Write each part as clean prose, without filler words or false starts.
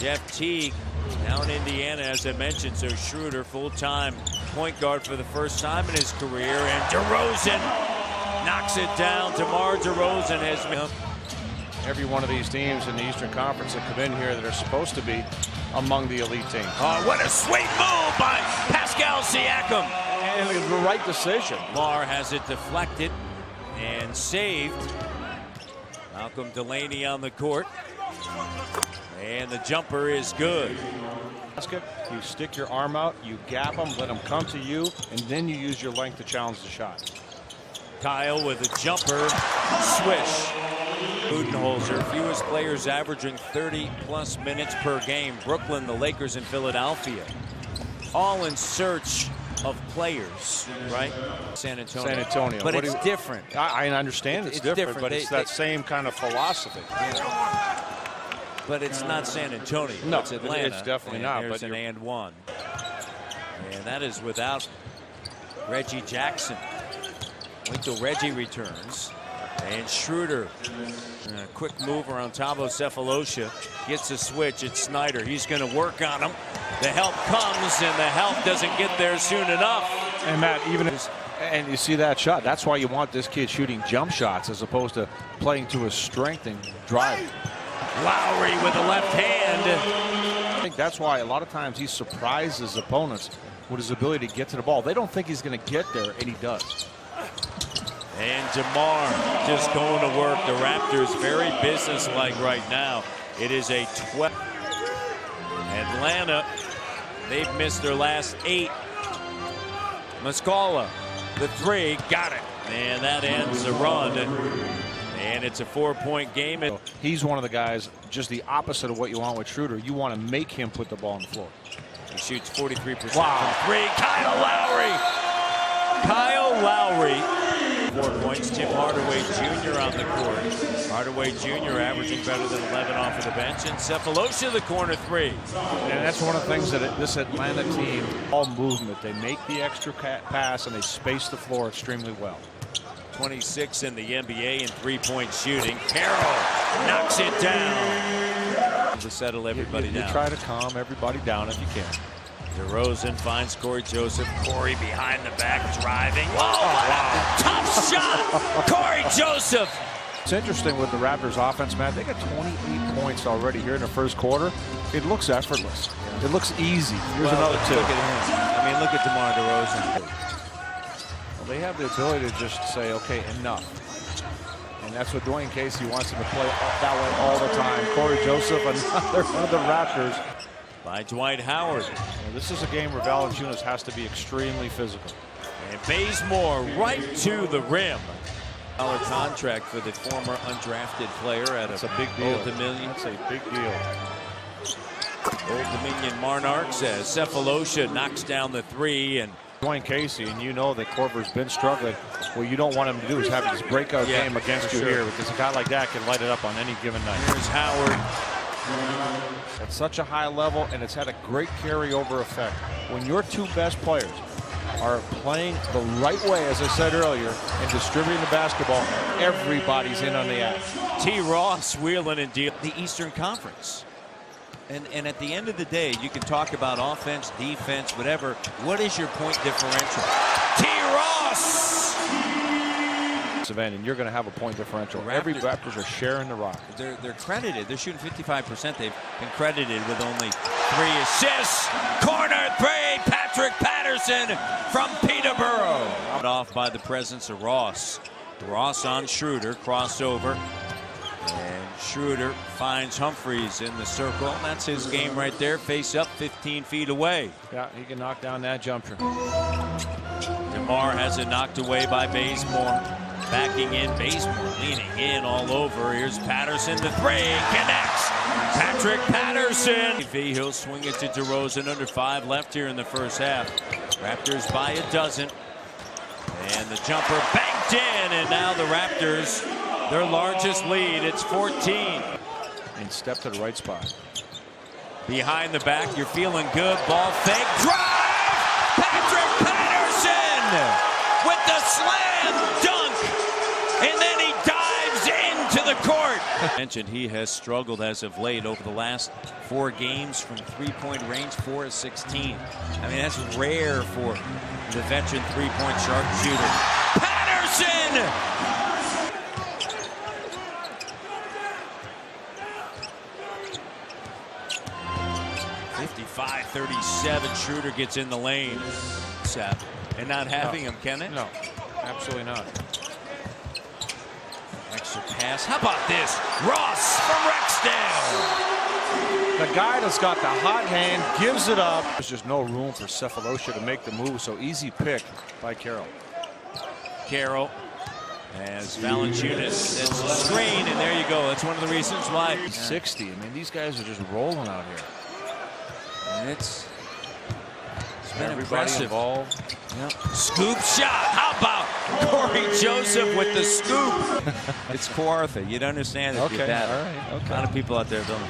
Jeff Teague down in Indiana, as I mentioned. So Schroeder, full-time point guard for the first time in his career. And DeRozan knocks it down. DeMar DeRozan has been... Every one of these teams in the Eastern Conference that come in here that are supposed to be among the elite teams. Oh, what a sweet move by Pascal Siakam. And it was the right decision. Lamar has it deflected and saved. Malcolm Delaney on the court. And the jumper is good. Basket, you stick your arm out, you gap them, let them come to you, and then you use your length to challenge the shot. Kyle with a jumper, swish. Budenholzer, fewest players averaging 30-plus minutes per game. Brooklyn, the Lakers, and Philadelphia. All in search of players, right? San Antonio. But it's different. I understand it's different, but it's that same kind of philosophy. Yeah. But it's not San Antonio. No, it's Atlanta. It's definitely not. There's but an and one. And that is without Reggie Jackson. Wait till Reggie returns. And Schroeder, a quick move around Thabo Sefolosha, gets a switch. It's Snyder. He's going to work on him. The help comes, and the help doesn't get there soon enough. And Matt, and you see that shot. That's why you want this kid shooting jump shots as opposed to playing to his strength and driving. Lowry with the left hand. I think that's why a lot of times he surprises opponents with his ability to get to the ball. They don't think he's going to get there, and he does. And DeMar just going to work. The Raptors very businesslike right now. It is a 12. Atlanta, they've missed their last 8. Muscala, the 3, got it. And that ends the run. And it's a 4-point game. He's one of the guys, just the opposite of what you want with Schroeder. You want to make him put the ball on the floor. He shoots 43% from 3. Kyle Lowry. Kyle Lowry. 4 points. Tim Hardaway Jr. on the court. Hardaway Jr. averaging better than 11 off of the bench. And Sefolosha the corner 3. And that's one of the things that this Atlanta team, all movement. They make the extra pass and they space the floor extremely well. 26 in the NBA in 3-point shooting. Pierto knocks it down. To settle everybody down. You try to calm everybody down if you can. DeRozan finds Corey Joseph. Corey behind the back driving. Oh, wow. Tough shot. Corey Joseph. It's interesting with the Raptors offense, Matt. They got 28 points already here in the first quarter. It looks effortless. It looks easy. Here's another 2. Look at him. I mean, look at DeMar DeRozan. Well, they have the ability to just say, okay, enough. And that's what Dwayne Casey wants him to play that way all the time. Corey Joseph, another one of the Raptors. By Dwight Howard. Well, this is a game where Valanciunas has to be extremely physical. And Bazemore right to the rim. $1 contract for the former undrafted player at a big deal. Old Dominion. That's a big deal. Old Dominion Monarch says Sefolosha knocks down the 3. And Dwayne Casey, and you know that Korver's been struggling. What you don't want him to do is have this breakout game against you here, because a guy like that can light it up on any given night. Here's Howard. At such a high level, and it's had a great carryover effect. When your 2 best players are playing the right way, as I said earlier, and distributing the basketball, everybody's in on the action. T. Ross wheeling and dealing the Eastern Conference. And at the end of the day, you can talk about offense, defense, whatever. What is your point differential? T. Ross! Event, and you're going to have a point differential. Every Raptors are sharing the rock. They're credited. They're shooting 55%. They've been credited with only 3 assists. Corner 3. Patrick Patterson from Peterborough. Off by the presence of Ross. Ross on Schroeder. Crossover. And Schroeder finds Humphries in the circle. That's his game right there. Face up 15 feet away. Yeah, he can knock down that jumper. DeMar has it knocked away by Bazemore. Backing in, Bazemore leaning in all over. Here's Patterson, the 3 connects. Patrick Patterson. He'll swing it to DeRozan. Under 5 left here in the first half. Raptors by 12. And the jumper banked in, and now the Raptors, their largest lead. It's 14. And step to the right spot. Behind the back, you're feeling good. Ball fake, drive. Patrick Patterson with the slam dunk. And then he dives into the the court. Mentioned he has struggled as of late over the last 4 games from three-point range, 4 of 16. I mean, that's rare for the veteran three-point sharpshooter. Patterson! 55-37, Schroeder gets in the lane. And not having him, can it? No, absolutely not. Extra pass. How about this? Ross from Rexdale. The guy that's got the hot hand gives it up. There's just no room for Cephalosha to make the move, so easy pick by Carroll. Carroll as Valanciunas sets the screen, and there you go. That's one of the reasons why. 60. I mean, these guys are just rolling out here. And it's been Everybody impressive. Involved. Yep. Scoop shot. How about Corey Joseph with the scoop? It's Kawartha. You'd understand if you Okay, had all right, okay. a lot of people out there don't.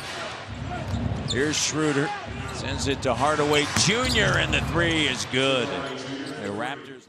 Here's Schroeder. Sends it to Hardaway Jr. and the 3 is good. The Raptors.